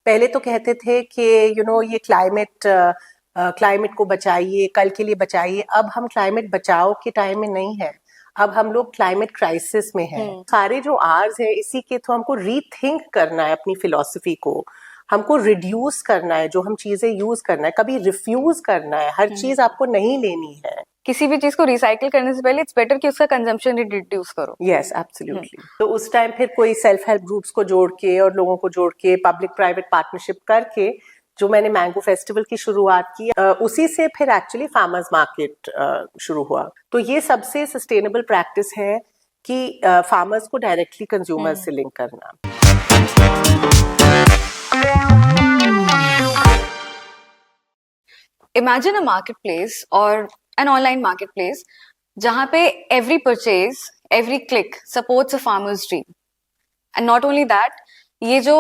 पहले तो कहते थे कि ये क्लाइमेट को बचाइए, कल के लिए बचाइए। अब हम क्लाइमेट बचाओ के टाइम में नहीं है, अब हम लोग क्लाइमेट क्राइसिस में हैं। सारे जो आर्स है इसी के थ्रू हमको रीथिंक करना है अपनी फिलॉसफी को, हमको रिड्यूस करना है जो हम चीजें यूज करना है, कभी रिफ्यूज करना है। हर चीज आपको नहीं लेनी है। किसी भी चीज को रिसाइकिल करने से पहले इट्स बेटर कि उसका कंजम्पशन रिड्यूस करो। Yes, absolutely. तो उस टाइम फिर कोई सेल्फ हेल्प ग्रुप्स को जोड़ के और लोगों को जोड़ के पब्लिक प्राइवेट पार्टनरशिप करके जो मैंने मैंगो फेस्टिवल की शुरुआत की, उसी से फिर एक्चुअली फार्मर्स मार्केट शुरू हुआ। तो ये सबसे सस्टेनेबल प्रैक्टिस है कि फार्मर्स को डायरेक्टली कंज्यूमर्स से लिंक करना। Imagine a marketplace or an online marketplace जहाँ पे every purchase, every click supports a farmer's dream. And not only that, ये जो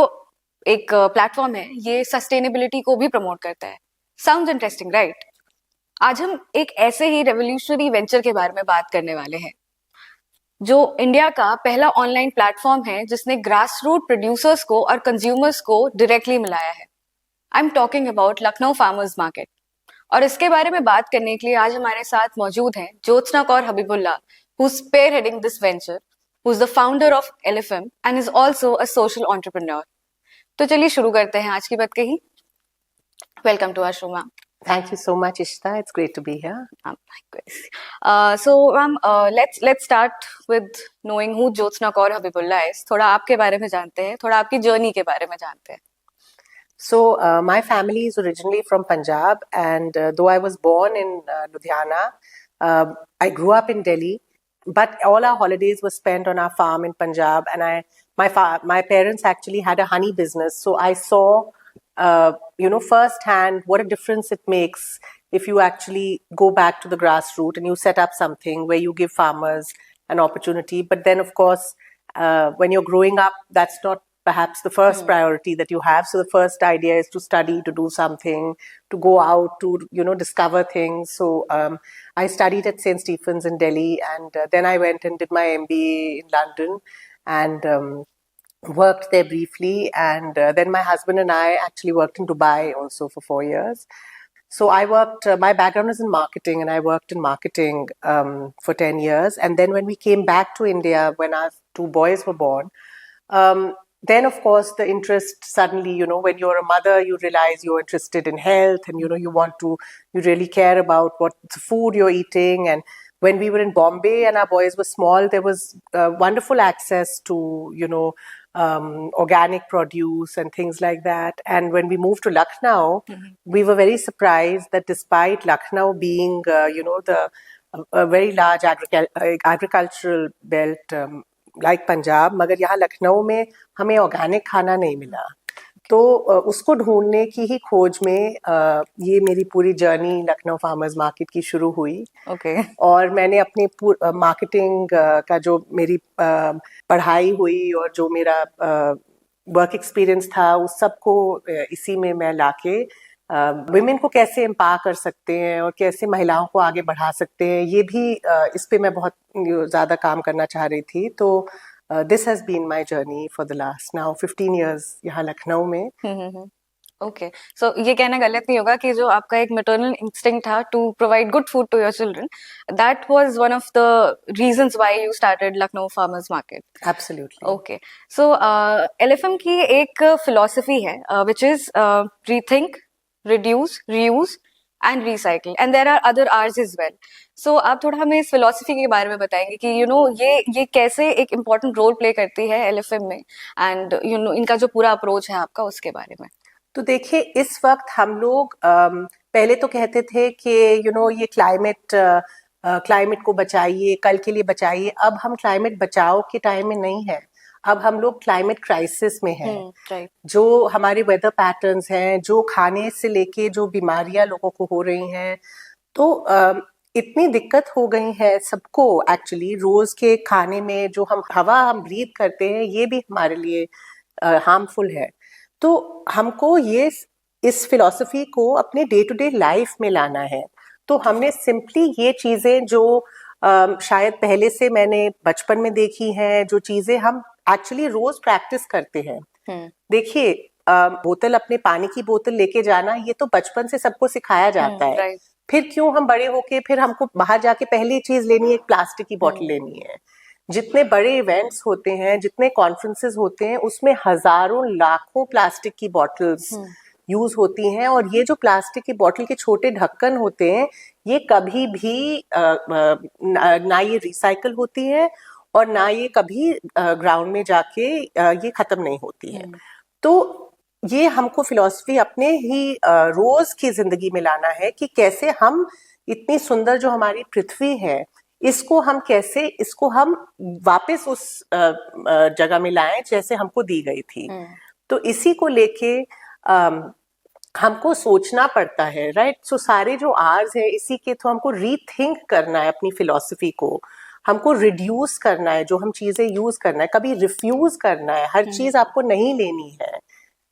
एक प्लेटफॉर्म है ये सस्टेनेबिलिटी को भी प्रमोट करता है। Sounds interesting, right? आज हम एक ऐसे ही रेवोल्यूशनरी वेंचर के बारे में बात करने वाले हैं जो इंडिया का पहला ऑनलाइन प्लेटफॉर्म है जिसने ग्रास रूट प्रोड्यूसर्स को और कंज्यूमर्स को डायरेक्टली मिलाया है। I am talking about Lucknow farmers market. और इसके बारे में बात करने के लिए आज हमारे साथ मौजूद हैं Jyotsna Kaur Habibullah, who is spearheading this venture, who is the founder of LFM and is also a social entrepreneur. तो चलिए शुरू करते हैं आज की बात कही। Welcome to our show ma'am. Thank you so much, Ishita. It's great to be here. Likewise. So ma'am, let's start with knowing who Jyotsna Kaur Habibullah is. थोड़ा आपके बारे में जानते हैं, थोड़ा आपकी जर्नी के बारे में जानते हैं। So my family is originally from Punjab, and though I was born in Ludhiana, I grew up in Delhi. But all our holidays were spent on our farm in Punjab, and my parents actually had a honey business. So I saw, firsthand what a difference it makes if you actually go back to the grassroots and you set up something where you give farmers an opportunity. But then, of course, when you're growing up, that's not perhaps the first priority that you have. So the first idea is to study, to do something, to go out, to discover things. So I studied at St. Stephen's in Delhi, and then I went and did my MBA in London, and worked there briefly. And then my husband and I actually worked in Dubai also for 4 years. So I worked, my background is in marketing, and I worked in marketing for 10 years. And then when we came back to India, when our 2 boys were born, then of course the interest suddenly, when you're a mother, you realize you're interested in health, and you really care about what food you're eating. And when we were in Bombay and our boys were small, there was wonderful access to organic produce and things like that. And when we moved to Lucknow, we were very surprised that despite Lucknow being a very large agricultural belt like Punjab, मगर यहाँ लखनऊ में हमें organic खाना नहीं मिला। तो उसको ढूंढने की ही खोज में ये मेरी पूरी जर्नी लखनऊ फार्मर्स मार्केट की शुरू हुई। और मैंने अपने मार्केटिंग का जो मेरी पढ़ाई हुई और जो मेरा वर्क एक्सपीरियंस था, उस सबको इसी में मैं लाके विमेन को कैसे एम्पावर कर सकते हैं और कैसे महिलाओं को आगे बढ़ा सकते हैं, ये भी इस पे मैं बहुत ज़्यादा काम करना चाह रही थी। तो this has been my journey for the last now 15 years यहाँ लखनऊ में। ओके, सो ये कहना गलत नहीं होगा कि जो आपका एक मैटरनल इंस्टिंक्ट था to provide good food to your children, that was one of the reasons why you started Lucknow farmers market. Absolutely. Okay, so LFM की एक फिलॉसफी है which is rethink, reduce, reuse and recycle, and there are other R's as well. So आप थोड़ा हमें इस philosophy के बारे में बताएंगे कि ये कैसे एक इम्पोर्टेंट रोल प्ले करती है LFM में, एंड इनका जो पूरा अप्रोच है आपका उसके बारे में। तो देखिए, इस वक्त हम लोग पहले तो कहते थे कि ये क्लाइमेट को बचाइए, कल के लिए बचाइए। अब हम क्लाइमेट बचाओ के टाइम में नहीं है, अब हम लोग क्लाइमेट क्राइसिस में हैं। जो हमारे वेदर पैटर्न्स हैं, जो खाने से लेके जो बीमारियां लोगों को हो रही हैं, तो इतनी दिक्कत हो गई है सबको। एक्चुअली रोज के खाने में जो हवा हम ब्रीथ करते हैं, ये भी हमारे लिए हार्मफुल है। तो हमको इस फिलॉसफी को अपने डे टू डे लाइफ में लाना है। तो हमने सिंपली ये चीजें जो शायद पहले से मैंने बचपन में देखी हैं, जो चीजें हम एक्चुअली रोज प्रैक्टिस करते हैं। देखिए, बोतल, अपने पानी की बोतल लेके जाना, ये तो बचपन से सबको सिखाया जाता है। राइट। फिर क्यों हम बड़े होके फिर हमको बाहर जाके पहली चीज लेनी है एक प्लास्टिक की बोतल लेनी है? जितने बड़े इवेंट्स होते हैं, जितने कॉन्फ्रेंसेस होते हैं, उसमें हजारों लाखों प्लास्टिक की बॉटल्स यूज होती हैं। और ये जो प्लास्टिक की बोतल के छोटे ढक्कन होते हैं, ये कभी भी ना ये रिसाइकल होती है और ना ये कभी ग्राउंड में जाके ये खत्म नहीं होती है। तो ये हमको फिलॉसफी अपने ही रोज की जिंदगी में लाना है कि कैसे हम इतनी सुंदर जो हमारी पृथ्वी है, इसको हम वापस उस जगह में लाएं जैसे हमको दी गई थी। तो इसी को लेके हमको सोचना पड़ता है, राइट? सो सारे जो आर्स है, इसी के तो हमको रीथिंक करना है अपनी फिलॉसफी को, हमको रिड्यूस करना है जो हम चीजें यूज करना है, कभी रिफ्यूज करना है, हर चीज आपको नहीं लेनी है,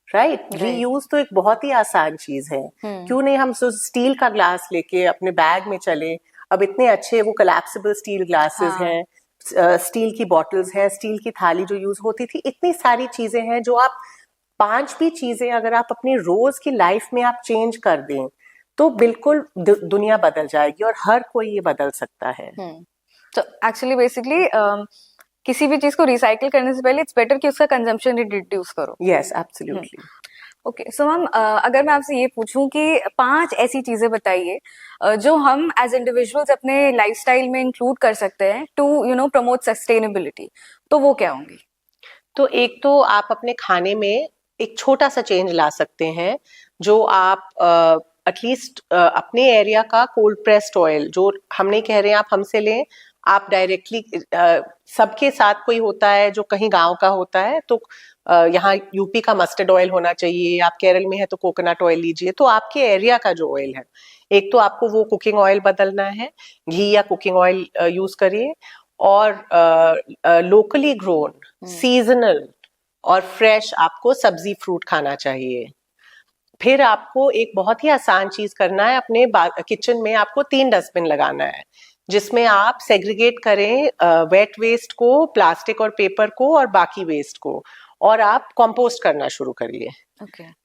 राइट? रीयूज तो एक बहुत ही आसान चीज है। क्यों नहीं हम स्टील का ग्लास लेके अपने बैग में चले? अब इतने अच्छे वो कोलैप्सिबल स्टील ग्लासेस हैं, स्टील की बॉटल्स हैं, स्टील की थाली जो यूज होती थी, इतनी सारी चीजें हैं जो आप 5 भी चीजें अगर आप अपनी रोज की लाइफ में आप चेंज कर दें तो बिल्कुल दुनिया बदल जाएगी और हर कोई ये बदल सकता है। तो एक्चुअली बेसिकली किसी भी चीज को रिसाइकिल करने से पहले इट्स बेटर कि उसका कंजम्पशन रिड्यूस करो। Yes, absolutely. Okay, so ma'am, अगर मैं आपसे ये पूछूं कि 5 ऐसी चीजें बताइए जो हम एज इंडिविजुअल्स अपने लाइफस्टाइल में इंक्लूड कर सकते हैं टू प्रमोट सस्टेनेबिलिटी, तो वो क्या होंगी? तो एक तो आप अपने खाने में एक छोटा सा चेंज ला सकते हैं, जो आप एटलीस्ट अपने एरिया का कोल्ड प्रेस्ड ऑयल, जो हम नहीं कह रहे हैं आप हमसे लें, आप डायरेक्टली सबके साथ कोई होता है जो कहीं गांव का होता है, तो यहाँ यूपी का मस्टर्ड ऑयल होना चाहिए, आप केरल में है तो कोकोनट ऑयल लीजिए। तो आपके एरिया का जो ऑयल है, एक तो आपको वो कुकिंग ऑयल बदलना है, घी या कुकिंग ऑयल यूज करिए, और लोकली ग्रोन, सीजनल और फ्रेश आपको सब्जी फ्रूट खाना चाहिए। फिर आपको एक बहुत ही आसान चीज करना है, अपने किचन में आपको 3 डस्टबिन लगाना है, जिसमें आप सेग्रीगेट करें वेट वेस्ट को, प्लास्टिक और पेपर को, और बाकी वेस्ट को, और आप कंपोस्ट करना शुरू करिए।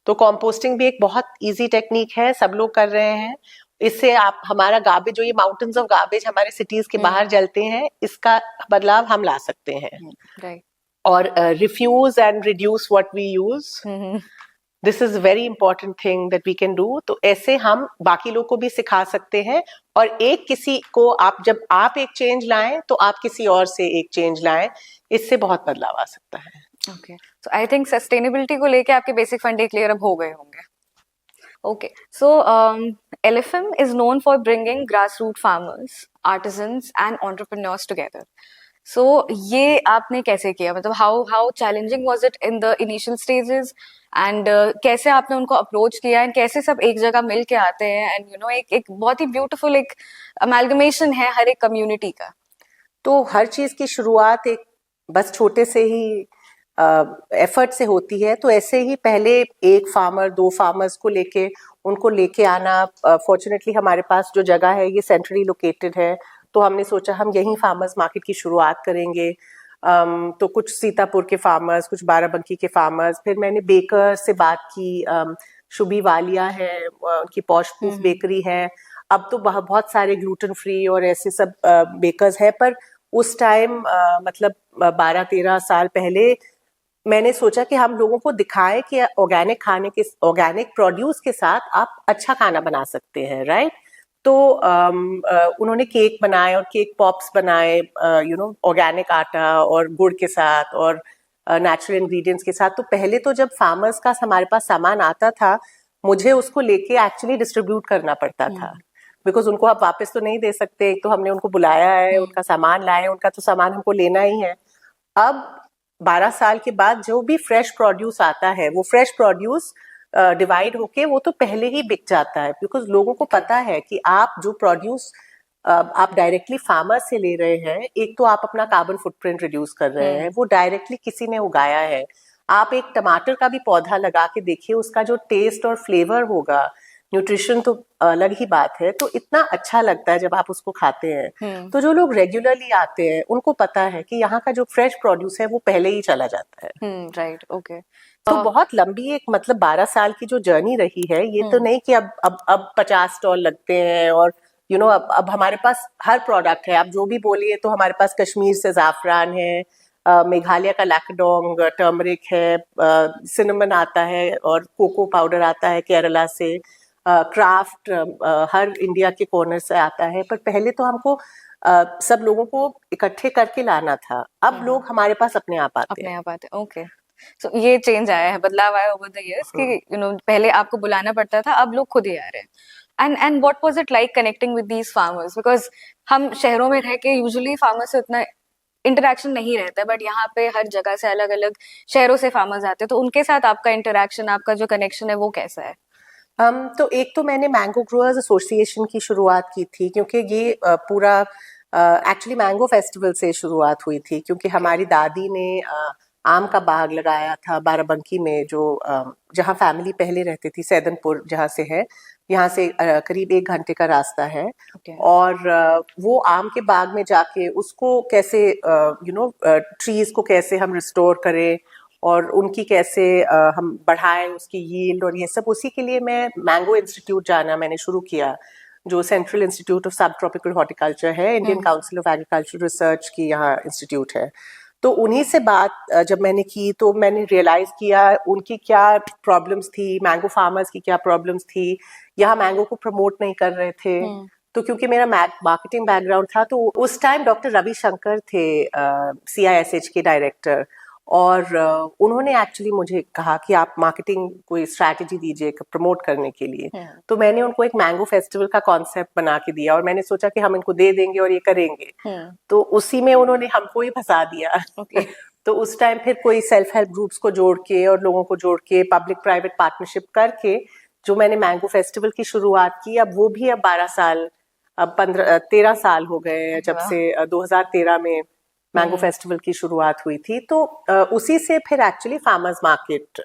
तो कंपोस्टिंग भी एक बहुत इजी टेक्निक है, सब लोग कर रहे हैं। इससे आप हमारा गार्बेज, जो ये माउंटेन्स ऑफ गार्बेज हमारे सिटीज के बाहर जलते हैं, इसका बदलाव हम ला सकते हैं। और refuse and reduce what we use, this is very important thing that we can do. तो ऐसे हम बाकी लोग को भी सिखा सकते हैं, और एक किसी को जब आप एक चेंज लाएं तो आप किसी और से एक चेंज लाएं, इससे बहुत बदलाव आ सकता है। Okay, so I think sustainability को लेके आपके बेसिक फंडे क्लियर अब हो गए होंगे। Okay, so LFM is known for bringing grassroots farmers, artisans and entrepreneurs together. So ये आपने कैसे किया? मतलब how challenging was it in the initial stages, and कैसे आपने उनको अप्रोच किया, and कैसे सब एक जगह मिल के आते हैं, and एक बहुत ही ब्यूटीफुल एक अमेलगमेशन है हर एक कम्युनिटी का। तो हर चीज की शुरुआत एक बस छोटे से ही एफर्ट से होती है। तो ऐसे ही पहले 1 फार्मर 2 फार्मर्स को उनको लेके आना, फॉर्चुनेटली हमारे पास जो जगह है ये सेंट्रली लोकेटेड है, तो हमने सोचा हम यहीं फार्मर्स मार्केट की शुरुआत करेंगे। तो कुछ सीतापुर के फार्मर्स, कुछ बाराबंकी के फार्मर्स, फिर मैंने बेकर से बात की, शुभी वालिया है, उनकी पॉश प्रूफ बेकरी है। अब तो बहुत सारे ग्लूटेन फ्री और ऐसे सब बेकर्स है, पर उस टाइम मतलब 12-13 साल पहले मैंने सोचा कि हम लोगों को दिखाएं कि ऑर्गेनिक प्रोड्यूस के साथ आप अच्छा खाना बना सकते हैं, राइट? तो उन्होंने केक बनाए और केक पॉप्स बनाए, ऑर्गेनिक आटा और गुड़ के साथ और नेचुरल इंग्रेडिएंट्स के साथ। तो पहले तो जब फार्मर्स का हमारे पास सामान आता था, मुझे उसको लेके एक्चुअली डिस्ट्रीब्यूट करना पड़ता था, बिकॉज उनको आप वापस तो नहीं दे सकते। एक तो हमने उनको बुलाया है, उनका सामान लाए, उनका तो सामान हमको लेना ही है। अब 12 साल के बाद जो भी फ्रेश प्रोड्यूस आता है, वो फ्रेश प्रोड्यूस डिवाइड होके वो तो पहले ही बिक जाता है, बिकॉज लोगों को पता है कि आप जो प्रोड्यूस आप डायरेक्टली फार्मर से ले रहे हैं, एक तो आप अपना कार्बन फुटप्रिंट रिड्यूस कर रहे हैं, वो डायरेक्टली किसी ने उगाया है। आप एक टमाटर का भी पौधा लगा के देखिए, उसका जो टेस्ट और फ्लेवर होगा, न्यूट्रिशन तो अलग ही बात है, तो इतना अच्छा लगता है जब आप उसको खाते हैं। तो जो लोग रेगुलरली आते हैं उनको पता है कि यहाँ का जो फ्रेश प्रोड्यूस है वो पहले ही चला जाता है। Right, okay. तो बहुत लंबी एक मतलब 12 साल की जो जर्नी रही है, ये तो नहीं कि अब 50 स्टॉल लगते हैं और अब हमारे पास हर प्रोडक्ट है। आप जो भी बोलिए, तो हमारे पास कश्मीर से जाफरान है, मेघालय का लैकडोंग टर्मरिक है, सिनेमन आता है और कोको पाउडर आता है केरला से, क्राफ्ट हर इंडिया के कॉर्नर से आता है। पर पहले तो हमको सब लोगों को इकट्ठे करके लाना था, अब लोग हमारे पास अपने आप आते अपने हैं। आप आते, ओके। सो ये चेंज आया है, बदलाव आया ओवर द इयर्स कि पहले आपको बुलाना पड़ता था, अब लोग खुद ही आ रहे हैं। And what was it like connecting with these farmers, because हम शहरों में रह के यूजुअली फार्मर्स से उतना इंटरेक्शन नहीं रहता है, बट यहाँ पे हर जगह से अलग अलग शहरों से फार्मर्स आते हैं, तो उनके साथ आपका इंटरेक्शन, आपका जो कनेक्शन है वो कैसा है? तो एक तो मैंने मैंगो ग्रोअर्स एसोसिएशन की शुरुआत की थी, क्योंकि ये पूरा एक्चुअली मैंगो फेस्टिवल से शुरुआत हुई थी, क्योंकि हमारी दादी ने आम का बाग लगाया था बाराबंकी में, जो जहाँ फैमिली पहले रहती थी, सैदनपुर जहाँ से है, यहाँ से करीब 1 घंटे का रास्ता है। और वो आम के बाग में जाके उसको कैसे ट्रीज को कैसे हम रिस्टोर करें और उनकी कैसे हम बढ़ाएं उसकी यील्ड और ये सब, उसी के लिए मैं मैंगो इंस्टीट्यूट जाना मैंने शुरू किया, जो सेंट्रल इंस्टीट्यूट ऑफ सब ट्रॉपिकल हॉर्टिकल्चर है, Indian council of agriculture research की यहाँ इंस्टीट्यूट है। तो उन्हीं से बात जब मैंने की, तो मैंने रियलाइज किया उनकी क्या प्रॉब्लम्स थी, मैंगो फार्मर्स की क्या प्रॉब्लम्स थी। यहाँ मैंगो को प्रमोट नहीं कर रहे थे, तो क्योंकि मेरा मार्केटिंग बैकग्राउंड था, तो उस टाइम डॉक्टर रविशंकर थे CISH के डायरेक्टर, और उन्होंने एक्चुअली मुझे कहा कि आप मार्केटिंग कोई स्ट्रैटेजी दीजिए प्रमोट करने के लिए। तो मैंने उनको एक मैंगो फेस्टिवल का कॉन्सेप्ट बना के दिया, और मैंने सोचा कि हम इनको दे देंगे और ये करेंगे। तो उसी में उन्होंने हमको ही फंसा दिया। तो उस टाइम फिर कोई सेल्फ हेल्प ग्रुप्स को जोड़ के और लोगों को जोड़ के पब्लिक प्राइवेट पार्टनरशिप करके जो मैंने मैंगो फेस्टिवल की शुरुआत की, अब वो भी अब 12 साल, अब 13 साल हो गए जब से 2013 में मैंगो फेस्टिवल की शुरुआत हुई थी। तो उसी से फिर एक्चुअली फार्मर्स मार्केट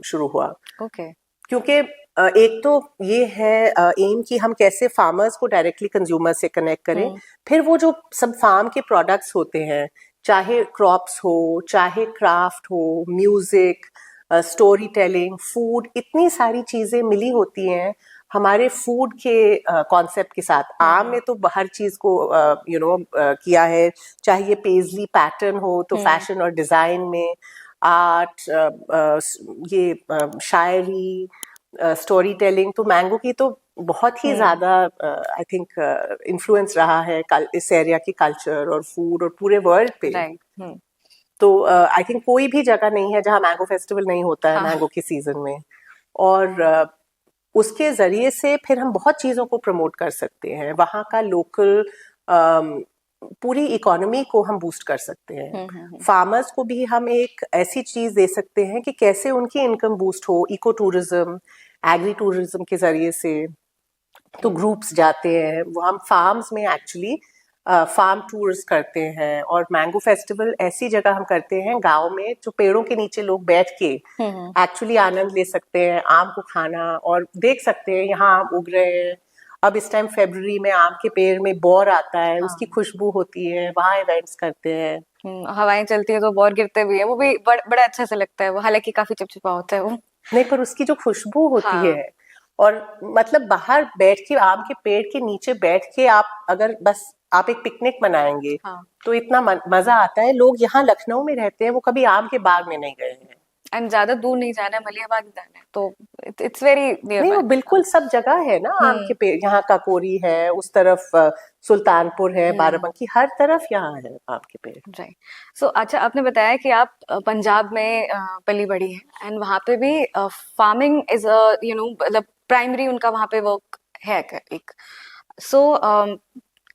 शुरू हुआ। क्योंकि एक तो ये है एम कि हम कैसे फार्मर्स को डायरेक्टली कंज्यूमर से कनेक्ट करें, फिर वो जो सब फार्म के प्रोडक्ट्स होते हैं, चाहे क्रॉप्स हो, चाहे क्राफ्ट हो, म्यूजिक, स्टोरी टेलिंग, फूड, इतनी सारी चीजें मिली होती हैं हमारे फूड के कॉन्सेप्ट के साथ। आम ने तो हर चीज को किया है, चाहे ये पेजली पैटर्न हो तो फैशन और डिजाइन में, आर्ट, ये शायरी, स्टोरी टेलिंग, तो मैंगो की तो बहुत ही ज्यादा आई थिंक इन्फ्लुएंस रहा है इस एरिया की कल्चर और फूड और पूरे वर्ल्ड पे। तो आई थिंक कोई भी जगह नहीं है जहाँ मैंगो फेस्टिवल नहीं होता है मैंगो के सीजन में। और उसके जरिए से फिर हम बहुत चीजों को प्रमोट कर सकते हैं, वहाँ का लोकल पूरी इकोनॉमी को हम बूस्ट कर सकते हैं। फार्मर्स को भी हम एक ऐसी चीज दे सकते हैं कि कैसे उनकी इनकम बूस्ट हो, इको टूरिज्म, एग्री टूरिज्म के जरिए से। तो ग्रुप्स जाते हैं, वो हम फार्म्स में एक्चुअली फार्म टूर्स करते हैं, और मैंगो फेस्टिवल ऐसी जगह हम करते हैं गांव में, जो पेड़ों के नीचे लोग बैठ के एक्चुअली आनंद ले सकते हैं आम को खाना, और देख सकते हैं यहाँ आम उग रहे हैं। अब इस टाइम फरवरी में आम के पेड़ में बौर आता है, उसकी खुशबू होती है, वहाँ इवेंट्स करते हैं। हवाएं चलती है तो बौर गिरते भी है, वो भी बड़ा अच्छा से लगता है, वो हालांकि काफी चिपचिपा होता है वो। नहीं, पर उसकी जो खुशबू होती है, और मतलब बाहर बैठ के आम के पेड़ के नीचे बैठ के आप अगर बस आप एक पिकनिक मनाएंगे, तो इतना मजा आता है। लोग यहाँ लखनऊ में रहते हैं, वो कभी आम के बाग में नहीं गए हैं, एंड ज्यादा दूर नहीं जाना है, मलियाबाग जाना है, तो इट्स वेरी नियर। नहीं, वो बिल्कुल सब जगह है ना आम के पेड़, यहाँ काकोरी है, उस तरफ सुल्तानपुर है, बाराबंकी, हर तरफ यहाँ है आम के पेड़। राइट। सो अच्छा, आपने बताया कि आप पंजाब में पली बड़ी हैं, एंड वहाँ पे भी फार्मिंग इज मतलब प्राइमरी उनका वहाँ पे वर्क है एक। सो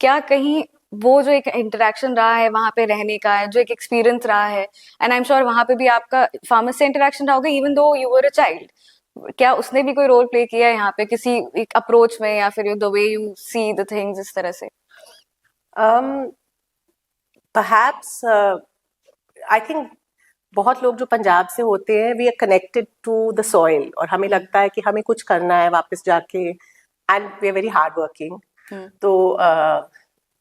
क्या कहीं वो जो एक इंटरेक्शन रहा है वहाँ पे रहने का, जो एक एक्सपीरियंस रहा है, एंड आई एम श्योर वहाँ पे भी आपका फार्मर से इंटरेक्शन रहा होगा even though you were a child, क्या उसने भी कोई रोल प्ले किया है यहाँ पे किसी एक अप्रोच में, या फिर the way you see the things इस तरह से? परहैप्स आई थिंक बहुत लोग जो पंजाब से होते हैं, we are connected to the soil, और हमें लगता है कि हमें कुछ करना है वापस जाके, and we are very hard working. तो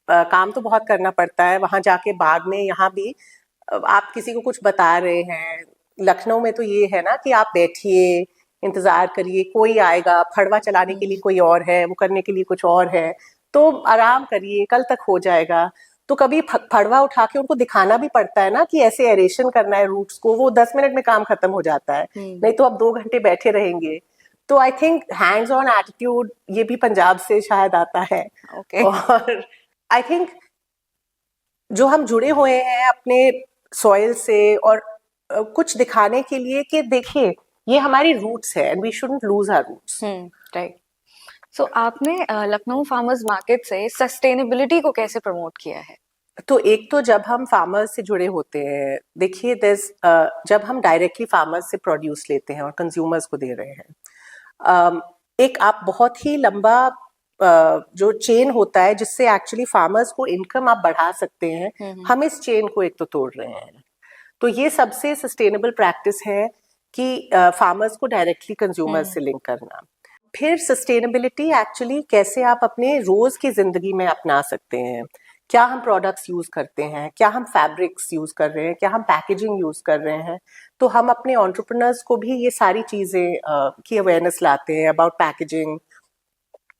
काम तो बहुत करना पड़ता है वहां जाके, बाद में यहाँ भी आप किसी को कुछ बता रहे हैं लखनऊ में तो ये है ना कि आप बैठिए, इंतजार करिए, कोई आएगा, फड़वा चलाने के लिए कोई और है, वो करने के लिए कुछ और है, तो आराम करिए, कल तक हो जाएगा। तो कभी फड़वा उठा के उनको दिखाना भी पड़ता है ना कि ऐसे एरेशन करना है रूट्स को, वो 10 मिनट में काम खत्म हो जाता है, नहीं तो आप 2 घंटे बैठे रहेंगे। तो I think hands on attitude ये भी पंजाब से शायद आता है। ओके। और आई थिंक जो हम जुड़े हुए हैं अपने सॉइल से, और कुछ दिखाने के लिए कि देखिए ये हमारी रूट्स है and we shouldn't lose our roots. Right. So आपने लखनऊ फार्मर्स मार्केट से सस्टेनेबिलिटी को कैसे प्रमोट किया है? तो एक तो जब हम फार्मर्स से जुड़े होते हैं, देखिए जब हम डायरेक्टली फार्मर्स से प्रोड्यूस लेते हैं और कंज्यूमर्स को दे रहे हैं, एक आप बहुत ही लंबा जो चेन होता है जिससे एक्चुअली फार्मर्स को इनकम आप बढ़ा सकते हैं, हम इस चेन को एक तो तोड़ रहे हैं। तो ये सबसे सस्टेनेबल प्रैक्टिस है कि फार्मर्स को डायरेक्टली कंज्यूमर्स से लिंक करना। फिर सस्टेनेबिलिटी एक्चुअली कैसे आप अपने रोज की जिंदगी में अपना सकते हैं, क्या हम प्रोडक्ट्स यूज करते हैं, क्या हम फैब्रिक्स यूज कर रहे हैं, क्या हम पैकेजिंग यूज कर रहे हैं। तो हम अपने एंटरप्रेन्योर्स को भी ये सारी चीजें की अवेयरनेस लाते हैं about packaging,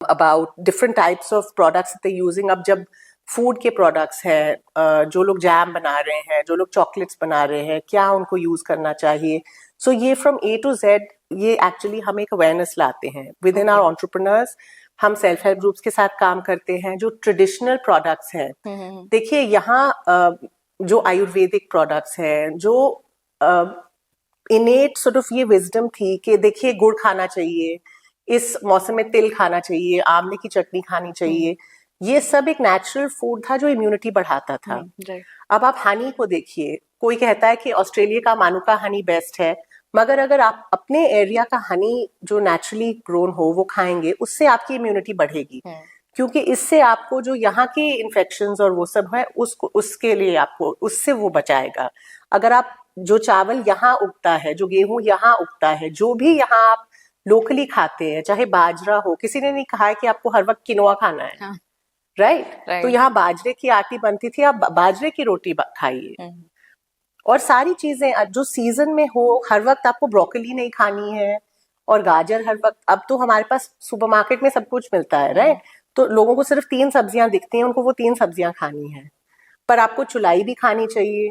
about different types of products they using. अब जब फूड के प्रोडक्ट्स हैं, जो लोग जैम बना रहे हैं, जो लोग चॉकलेट्स बना रहे हैं, क्या उनको यूज करना चाहिए। सो ये फ्रॉम ए टू जेड ये एक्चुअली हम एक अवेयरनेस लाते हैं विद इन आवर एंटरप्रेन्योर्स। हम सेल्फ हेल्प ग्रुप्स के साथ काम करते हैं। जो ट्रेडिशनल प्रोडक्ट्स हैं, देखिए यहाँ जो आयुर्वेदिक प्रोडक्ट्स हैं, जो इनेट सॉर्ट ऑफ ये विजडम थी कि देखिए गुड़ खाना चाहिए, इस मौसम में तिल खाना चाहिए, आंवले की चटनी खानी चाहिए, ये सब एक नेचुरल फूड था जो इम्यूनिटी बढ़ाता था। अब आप हनी को देखिए, कोई कहता है कि ऑस्ट्रेलिया का मानुका हनी बेस्ट है, मगर अगर आप अपने एरिया का हनी जो नेचुरली ग्रोन हो वो खाएंगे, उससे आपकी इम्यूनिटी बढ़ेगी, क्योंकि इससे आपको जो यहाँ के इन्फेक्शंस और वो सब है उसको उसके लिए आपको उससे वो बचाएगा। अगर आप जो चावल यहाँ उगता है, जो गेहूं यहाँ उगता है, जो भी यहाँ आप लोकली खाते हैं, चाहे बाजरा हो, किसी ने नहीं कहा है कि आपको हर वक्त किनोआ खाना है, राइट? तो यहाँ बाजरे की आटी बनती थी, आप बाजरे की रोटी खाइए। और सारी चीजें जो सीजन में हो, हर वक्त आपको ब्रोकली नहीं खानी है और गाजर हर वक्त। अब तो हमारे पास सुपरमार्केट में सब कुछ मिलता है, राइट? तो लोगों को सिर्फ 3 सब्जियां दिखती हैं, उनको वो 3 सब्जियां खानी है, पर आपको चुलाई भी खानी चाहिए,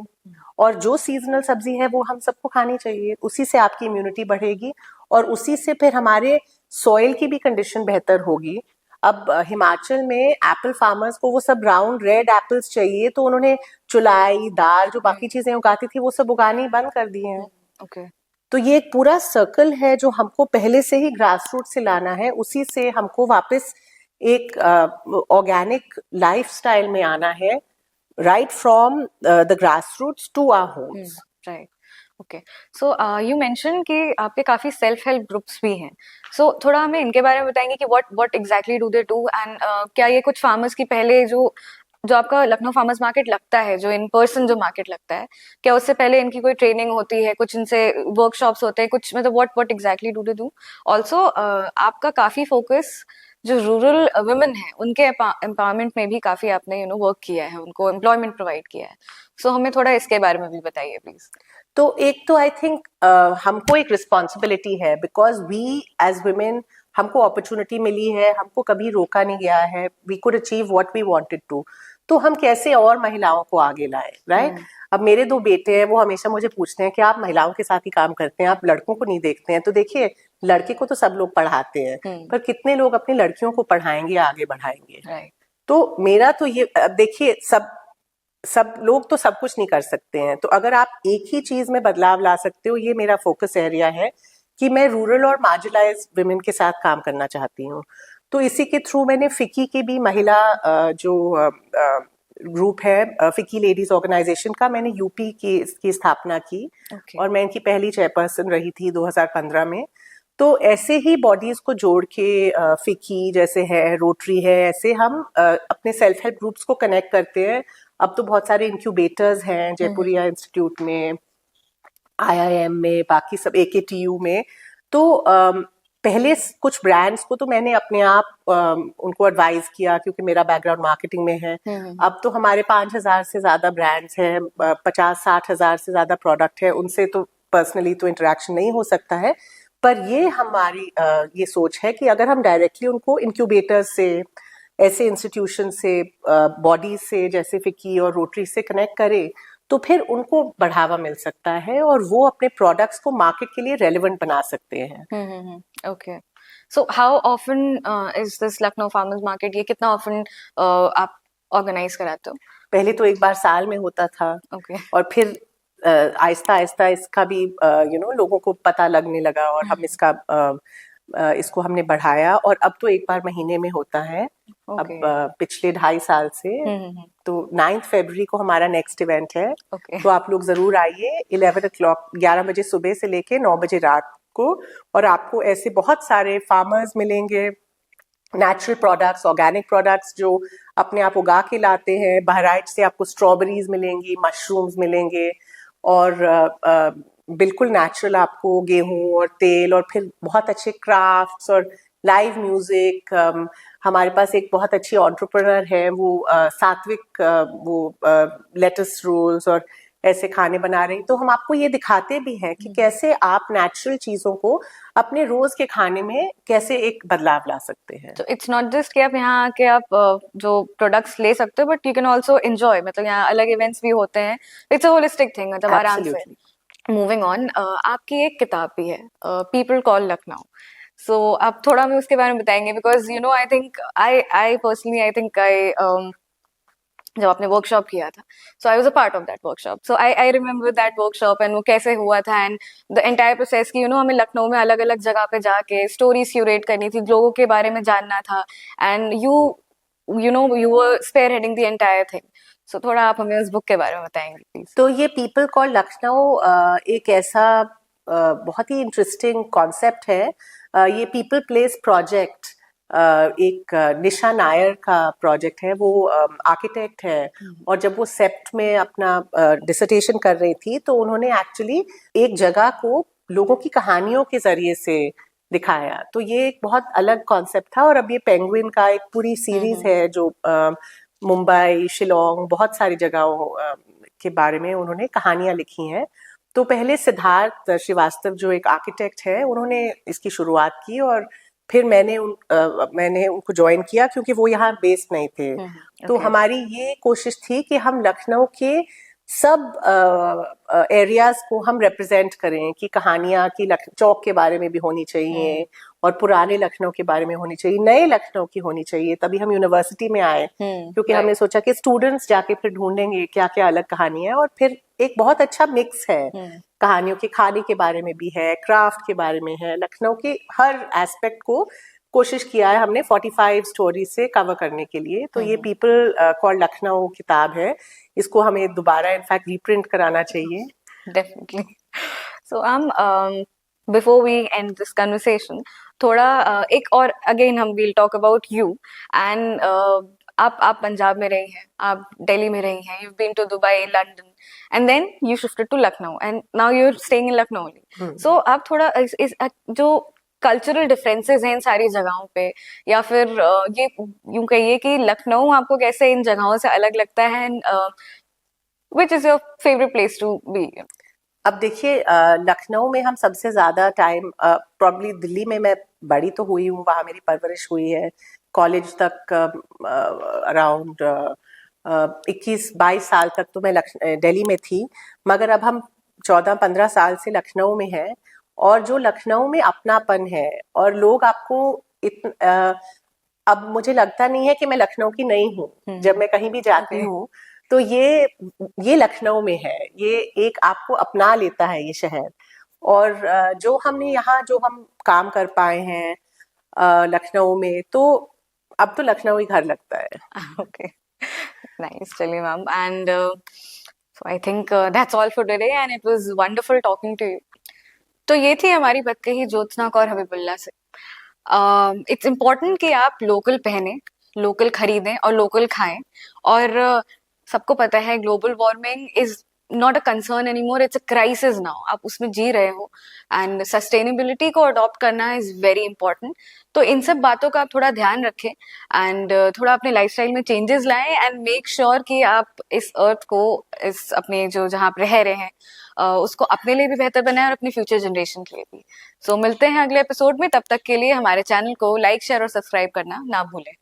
और जो सीजनल सब्जी है वो हम सबको खानी चाहिए। उसी से आपकी इम्यूनिटी बढ़ेगी और उसी से फिर हमारे सॉइल की भी कंडीशन बेहतर होगी। अब हिमाचल में एप्पल फार्मर्स को वो सब राउंड रेड एप्पल्स चाहिए, तो उन्होंने चुलाई, दाल, जो बाकी चीजें उगाती थी वो सब उगानी बंद कर दिए हैं। ओके। तो ये एक पूरा सर्कल है जो हमको पहले से ही ग्रास रूट से लाना है, उसी से हमको वापस एक ऑर्गेनिक लाइफस्टाइल में आना है, right from the grassroots to our homes. Right. Okay. So you mentioned कि आपके काफी सेल्फ हेल्प ग्रुप्स भी हैं. So थोड़ा हमें इनके बारे में बताएंगे कि what exactly do they do and क्या ये कुछ फार्मर्स की पहले जो आपका लखनऊ फार्मर्स मार्केट लगता है, जो इन पर्सन जो मार्केट लगता है, क्या उससे पहले इनकी कोई ट्रेनिंग होती है, कुछ इनसे वर्कशॉप्स होते हैं, कुछ मतलब what exactly do they do? Also आपका काफी फोकस जो रूरल वुमेन है उनके एम्पावरमेंट में भी काफी आपने वर्क किया है, उनको एम्प्लॉयमेंट प्रोवाइड किया है। सो हमें थोड़ा इसके बारे में भी बताइए प्लीज। तो एक तो आई थिंक हमको एक रिस्पॉन्सिबिलिटी है, बिकॉज वी एज वुमेन, हमको अपॉर्चुनिटी मिली है, हमको कभी रोका नहीं गया है, we could achieve what we wanted to. तो हम कैसे और महिलाओं को आगे लाए, राइट? अब मेरे 2 बेटे हैं, वो हमेशा मुझे पूछते हैं कि आप महिलाओं के साथ ही काम करते हैं, आप लड़कों को नहीं देखते हैं। तो देखिए, लड़के को तो सब लोग पढ़ाते हैं, पर कितने लोग अपनी लड़कियों को पढ़ाएंगे, आगे बढ़ाएंगे? तो मेरा तो ये, देखिए सब लोग तो सब कुछ नहीं कर सकते हैं, तो अगर आप एक ही चीज में बदलाव ला सकते हो, ये मेरा फोकस एरिया है कि मैं रूरल और मार्जिनलाइज्ड वुमेन के साथ काम करना चाहती हूँ। तो इसी के थ्रू मैंने फिकी की भी महिला जो ग्रुप है, फिकी लेडीज ऑर्गेनाइजेशन का, मैंने यूपी की इसकी स्थापना की। और मैं इनकी पहली चेयरपर्सन रही थी 2015 में। तो ऐसे ही बॉडीज को जोड़ के फिकी जैसे है, रोटरी है, ऐसे हम अपने सेल्फ हेल्प ग्रुप्स को कनेक्ट करते हैं। अब तो बहुत सारे इंक्यूबेटर्स हैं, जयपुरिया इंस्टीट्यूट में, IIM में, बाकी सब AKTU में। तो पहले कुछ ब्रांड्स को तो मैंने अपने आप उनको एडवाइज किया, क्योंकि मेरा बैकग्राउंड मार्केटिंग में है। अब तो हमारे 5,000 से ज्यादा ब्रांड्स हैं, 50-60 हजार से ज्यादा प्रोडक्ट है, उनसे तो पर्सनली तो इंटरेक्शन नहीं हो सकता है, पर ये हमारी ये सोच है कि अगर हम डायरेक्टली उनको इंक्यूबेटर से, ऐसे इंस्टीट्यूशन से, बॉडी से जैसे फिक्की और रोटरी से कनेक्ट करें, तो फिर उनको बढ़ावा मिल सकता है और वो अपने प्रोडक्ट्स को मार्केट के लिए रेलेवेंट बना सकते हैं। Okay, so how often is this Lucknow farmers market? ये कितना ऑफन आप ऑर्गेनाइज कराते हो? पहले तो एक बार साल में होता था, ओके, और फिर आहिस्ता आहिस्ता इसका भी लोगों को पता लगने लगा, और हम इसको हमने बढ़ाया, और अब तो एक बार महीने में होता है। ओके, अब पिछले 2.5 साल से, तो 9 फरवरी को हमारा नेक्स्ट इवेंट है। ओके, तो आप लोग जरूर आइए, 11 बजे सुबह से लेके 9 बजे रात को, और आपको ऐसे बहुत सारे फार्मर्स मिलेंगे, नेचुरल प्रोडक्ट्स, ऑर्गेनिक प्रोडक्ट्स जो अपने आप उगा के लाते हैं। बहराइच से आपको स्ट्रॉबेरीज मिलेंगी, मशरूम्स मिलेंगे, और बिल्कुल नेचुरल आपको गेहूं और तेल, और फिर बहुत अच्छे क्राफ्ट्स और लाइव म्यूजिक। हमारे पास एक बहुत अच्छी एंटरप्रेन्योर है, वो सात्विक, वो लेटस रोल्स और ऐसे खाने बना रही। तो हम आपको ये दिखाते भी हैं कि कैसे आप नेचुरल चीजों को अपने रोज के खाने में कैसे एक बदलाव ला सकते हैं। तो इट्स नॉट जस्ट कि आप यहाँ आके आप जो प्रोडक्ट्स ले सकते हो, but you can also enjoy, मतलब यहाँ अलग इवेंट्स भी होते हैं। इट्स अ होलिस्टिक थिंग, मतलब आराम से। मूविंग ऑन, आपकी एक किताब भी है, पीपल कॉल लखनऊ। सो आप थोड़ा हमें उसके बारे में बताएंगे, because you know I think I personally I think I जब आपने वर्कशॉप किया था, so I was a part of that workshop, so I remember that workshop and वो कैसे हुआ था, एंड द एंटायर प्रोसेस की हमें लखनऊ में अलग अलग जगह पे जाके स्टोरीज क्यूरेट करनी थी, लोगों के बारे में जानना था, and you were spearheading the entire thing. So थोड़ा आप हमें उस बुक के बारे में बताएंगे प्लीज। तो ये पीपल कॉल लखनऊ एक ऐसा बहुत ही इंटरेस्टिंग कॉन्सेप्ट है। ये पीपल प्लेस प्रोजेक्ट एक निशा नायर का प्रोजेक्ट है। वो आर्किटेक्ट है, और जब वो सेप्ट में अपना डिसर्टेशन कर रही थी, तो उन्होंने एक्चुअली एक जगह को लोगों की कहानियों के जरिए से दिखाया। तो ये एक बहुत अलग कॉन्सेप्ट था, और अब ये पेंगुइन का एक पूरी सीरीज है जो मुंबई, शिलोंग, बहुत सारी जगहों के बारे में उन्होंने कहानियां लिखी हैं। तो पहले सिद्धार्थ श्रीवास्तव जो एक आर्किटेक्ट है, उन्होंने इसकी शुरुआत की, और फिर मैंने उनको ज्वाइन किया क्योंकि वो यहाँ बेस्ड नहीं थे। तो हमारी ये कोशिश थी कि हम लखनऊ के सब एरियाज को हम रिप्रेजेंट करें, कि कहानियां की चौक के बारे में भी होनी चाहिए, और पुराने लखनऊ के बारे में होनी चाहिए, नए लखनऊ की होनी चाहिए। तभी हम यूनिवर्सिटी में आए, क्योंकि हमने सोचा कि स्टूडेंट्स जाके फिर ढूंढेंगे क्या क्या अलग कहानी है, और फिर एक बहुत अच्छा मिक्स है। कहानियों के, खाने के बारे में भी है, क्राफ्ट के बारे में है, लखनऊ के हर एस्पेक्ट को कोशिश किया है हमने 45 स्टोरी से कवर करने के लिए। तो ये पीपल कॉल लखनऊ किताब है, इसको हमें दोबारा इनफैक्ट रीप्रिंट कराना चाहिए। Definitely. So before we end this conversation, थोड़ा एक और अगेन हम will talk about you and आप पंजाब में रही हैं, आप दिल्ली में रही हैं, you've been to Dubai, London, and then you shifted to Lucknow, and now you're staying in Lucknow only. So आप थोड़ा इस जो कल्चरल डिफरेंसेस हैं इन सारी जगहों पे, या फिर ये यूं कहिए कि लखनऊ आपको कैसे इन जगहों से अलग लगता है, and which is your favourite place to be? अब देखिए, लखनऊ में हम सबसे ज्यादा टाइम, प्रॉब्ली दिल्ली में मैं बड़ी तो हुई हूँ, वहाँ मेरी परवरिश हुई है, कॉलेज तक अराउंड 21-22 साल तक तो मैं दिल्ली में थी। मगर अब हम 14-15 साल से लखनऊ में हैं, और जो लखनऊ में अपनापन है, और लोग आपको अब मुझे लगता नहीं है कि मैं लखनऊ की नहीं हूँ। जब मैं कहीं भी जाती हूँ, तो ये लखनऊ में है, ये एक आपको अपना लेता है ये शहर। और जो हमने यहाँ जो हम काम कर पाए हैं लखनऊ में, तो अब तो लखनऊ ही घर लगता है। Okay, nice. चलिए ma'am, and so I think that's all for today, and it was wonderful talking to you. तो ये थी हमारी बात कही ज्योत्सना कौर हबीबुल्ला से। इट्स इम्पोर्टेंट कि आप लोकल पहने, लोकल खरीदें और लोकल खाएं। और सबको पता है global warming is not a concern any more, it's a crisis now, आप उसमें जी रहे हो, एंड सस्टेनेबिलिटी को अडॉप्ट करना इज वेरी इंपॉर्टेंट। तो इन सब बातों का आप थोड़ा ध्यान रखें, एंड थोड़ा अपने लाइफस्टाइल में चेंजेस लाएं, एंड मेक श्योर कि आप इस अर्थ को, इस अपने जो जहाँ आप रह रहे हैं, उसको अपने लिए भी बेहतर बनाएं और अपनी फ्यूचर जनरेशन के लिए भी। सो मिलते हैं अगले एपिसोड में, तब तक के लिए हमारे चैनल को लाइक, शेयर और सब्सक्राइब करना ना भूलें।